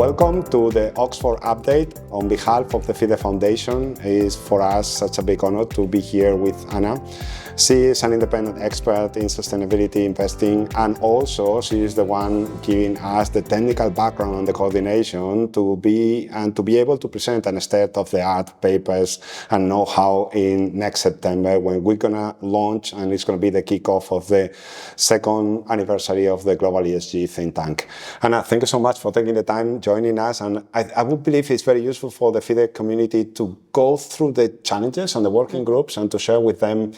Welcome to the Oxford update. On behalf of the Fide Foundation, it is for us such a big honor to be here with Anna. She is an independent expert in sustainability investing, and also she is the one giving us the technical background and the coordination to be able to present an state-of-the-art papers and know-how in next September when we're gonna launch, and it's gonna be the kickoff of the second anniversary of the Global ESG Think-Tank. Anna, thank you so much for taking the time joining us, and I would believe it's very useful for the Fide community to go through the challenges and the working groups and to share with them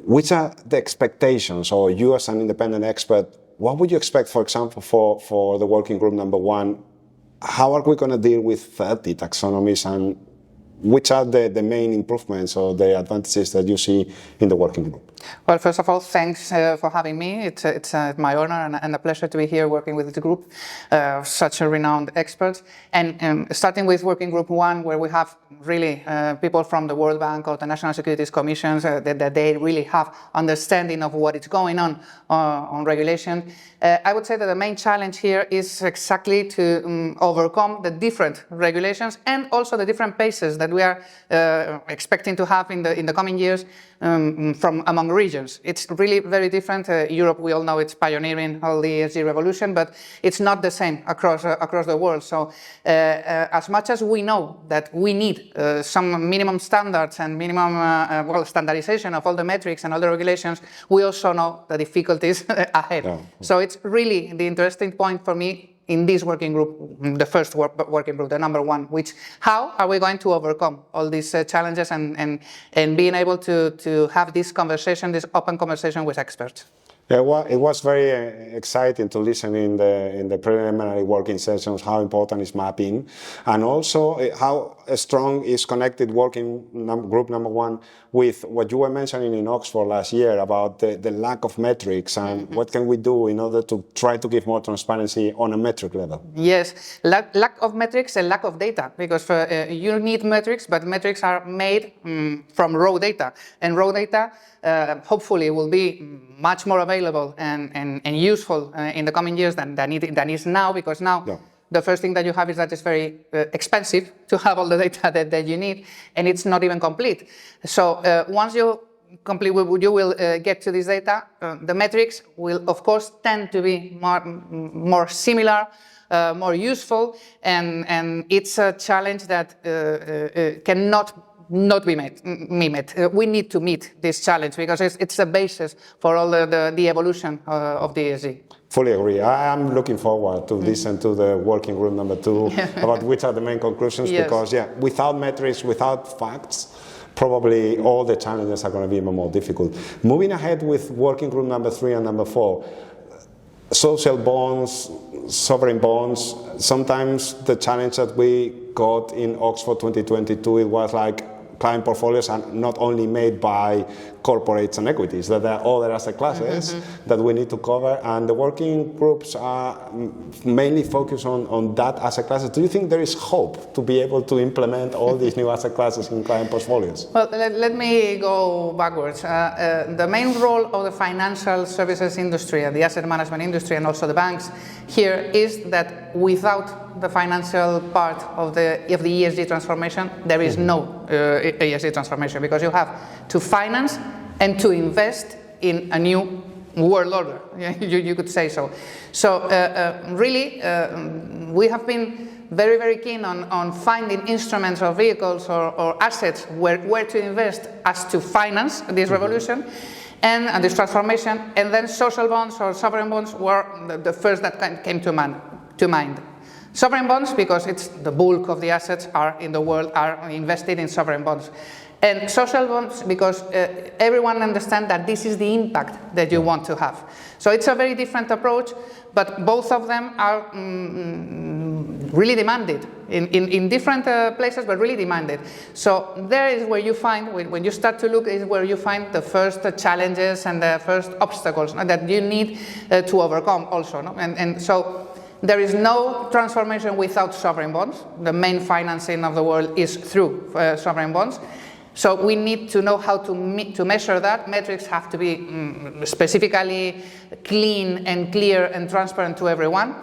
which are the expectations, or you as an independent expert, what would you expect, for example, for the working group number one? How are we going to deal with 30 taxonomies, and which are the main improvements or the advantages that you see in the working group? Well, first of all, thanks for having me. It's my honor and a pleasure to be here working with the group, such a renowned experts. And starting with working group one, where we have really people from the World Bank or the National Securities Commissions that they really have understanding of what is going on regulation. I would say that the main challenge here is exactly to overcome the different regulations and also the different paces that we are expecting to have in the coming years from among regions. It's really very different. Europe, we all know, it's pioneering all the ESG revolution, but it's not the same across the world. So as much as we know that we need some minimum standards and minimum standardization of all the metrics and all the regulations, we also know the difficulties ahead. Yeah. So it's really the interesting point for me in this working group, the first working group, the number one, which how are we going to overcome all these challenges and being able to have this conversation, this open conversation with experts. Yeah, well, it was very exciting to listen in the preliminary working sessions how important is mapping, and also how strong is connected working group number one with what you were mentioning in Oxford last year about the lack of metrics and what can we do in order to try to give more transparency on a metric level. Yes, lack of metrics and lack of data, because you need metrics, but metrics are made from raw data, and raw data hopefully will be much more available and useful in the coming years than is now, because now the first thing that you have is that it's very expensive to have all the data that you need, and it's not even complete. So once you will get to this data, the metrics will of course tend to be more similar, more useful, and it's a challenge that cannot be met. We need to meet this challenge because it's the basis for all the evolution of the ESG. Fully agree. I am looking forward to listen to the working group number two about which are the main conclusions, because without metrics, without facts, probably all the challenges are going to be even more difficult. Moving ahead with working group number three and number four, social bonds, sovereign bonds. Sometimes the challenge that we got in Oxford 2022, it was like client portfolios are not only made by corporates and equities, that there are other asset classes that we need to cover, and the working groups are mainly focused on that asset classes. Do you think there is hope to be able to implement all these new asset classes in client portfolios? Well, let me go backwards. The main role of the financial services industry and the asset management industry and also the banks here is that without the financial part of the ESG transformation, there is no ESG transformation, because you have to finance and to invest in a new world order, you could say so. So really, we have been very, very keen on finding instruments or vehicles or assets where to invest as to finance this revolution and this transformation, and then social bonds or sovereign bonds were the first that came to mind. Sovereign bonds, because it's the bulk of the assets in the world are invested in sovereign bonds. And social bonds, because everyone understands that this is the impact that you want to have. So it's a very different approach, but both of them are really demanded in different places, but really demanded. So there is where you find, when you start to look, is where you find the first challenges and the first obstacles that you need to overcome also. No? And so there is no transformation without sovereign bonds. The main financing of the world is through sovereign bonds. So we need to know how to measure that. Metrics have to be specifically clean and clear and transparent to everyone.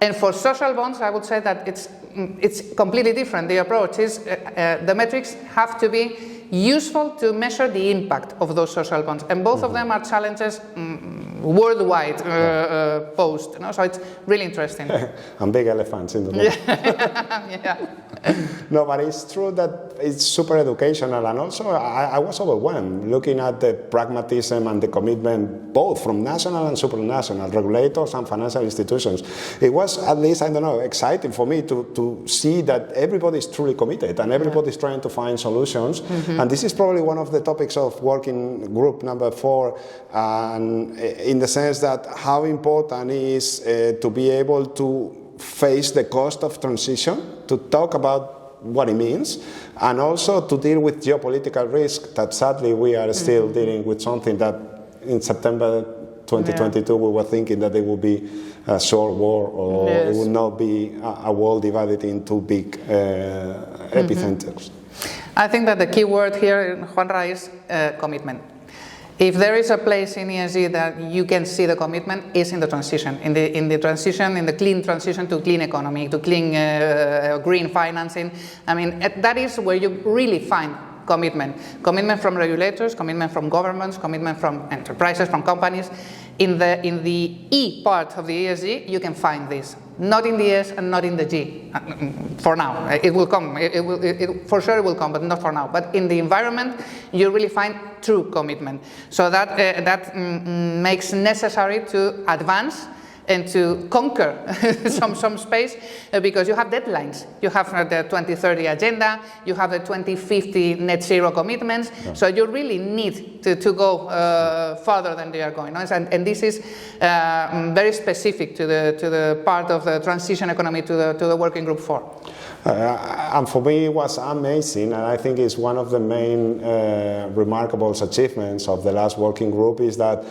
And for social bonds, I would say that it's completely different. The approach is the metrics have to be useful to measure the impact of those social bonds. And both of them are challenges worldwide posed. So it's really interesting. And big elephants in the room. Yeah. No, but it's true that it's super educational, and also I was overwhelmed looking at the pragmatism and the commitment both from national and supranational regulators and financial institutions. It was, at least, I don't know, exciting for me to see that everybody is truly committed and everybody is trying to find solutions. And this is probably one of the topics of working group number 4, and in the sense that how important it is to be able to face the cost of transition, to talk about what it means, and also to deal with geopolitical risk that sadly we are still dealing with, something that in September 2022 we were thinking that it would be a short war, or it would not be a world divided into big epicenters. I think that the key word here, JuanRa, is commitment. If there is a place in ESG that you can see the commitment, is in the transition, in the clean transition to clean economy, to clean green financing. I mean, that is where you really find commitment. Commitment from regulators, commitment from governments, commitment from enterprises, from companies. In the E part of the ESG, you can find this. Not in the S and not in the G, for now. It will come, for sure it will come, but not for now. But in the environment, you really find true commitment. So that makes necessary to advance and to conquer some space, because you have deadlines. You have the 2030 agenda, you have the 2050 net zero commitments, so you really need to go further than they are going. And this is very specific to the part of the transition economy, to the working group 4. And for me it was amazing, and I think it's one of the main remarkable achievements of the last working group, is that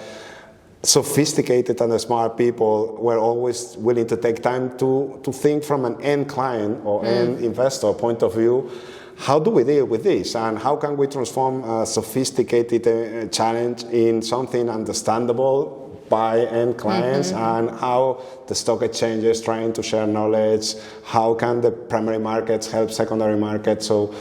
sophisticated and smart people were always willing to take time to think from an end client or end investor point of view. How do we deal with this, and how can we transform a sophisticated challenge in something understandable by end clients, and how the stock exchanges trying to share knowledge, how can the primary markets help secondary markets? So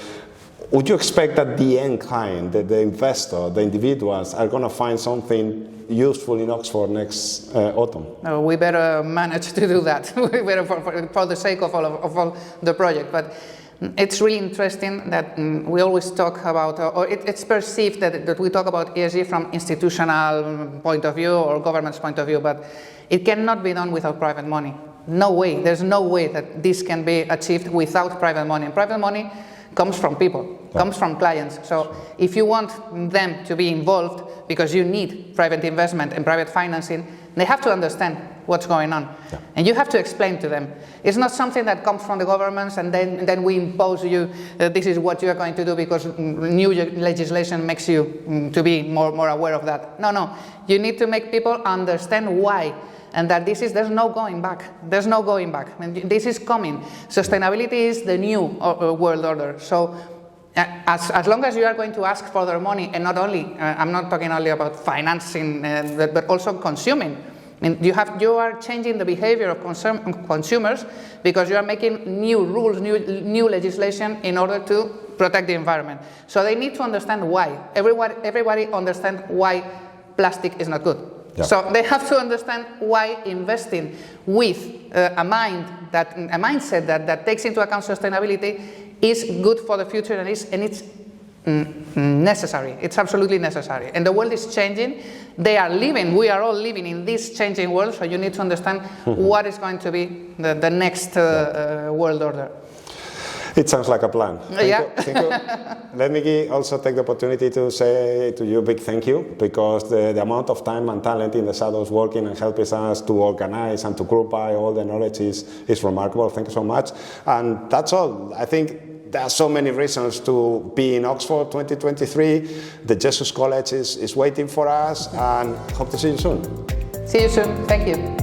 would you expect that the end client, the investor, the individuals are going to find something useful in Oxford next autumn? We better manage to do that. We better, for the sake of all the project. But it's really interesting that we always talk about, or it's perceived that we talk about ESG from institutional point of view or government's point of view, but it cannot be done without private money. No way. There's no way that this can be achieved without private money. And private money comes from people, comes from clients. So if you want them to be involved, because you need private investment and private financing, they have to understand what's going on. And you have to explain to them. It's not something that comes from the governments and then we impose you, this is what you are going to do because new legislation makes you to be more aware of that. No, you need to make people understand why. And that there's no going back. There's no going back. And this is coming. Sustainability is the new world order. So as long as you are going to ask for their money, and not only, I'm not talking only about financing, but also consuming. I mean, you are changing the behavior of consumers because you are making new rules, new legislation in order to protect the environment. So they need to understand why. Everybody understands why plastic is not good. Yeah. So they have to understand why investing with a mindset that takes into account sustainability is good for the future, and it's necessary. It's absolutely necessary. And the world is changing. We are all living in this changing world, so you need to understand what is going to be the next world order. It sounds like a plan. Thank you. Let me also take the opportunity to say to you a big thank you, because the amount of time and talent in the shadows working and helping us to organize and to group by all the knowledge is remarkable. Thank you so much. And that's all. I think there are so many reasons to be in Oxford 2023. The Jesus College is waiting for us, and hope to see you soon. See you soon. Thank you.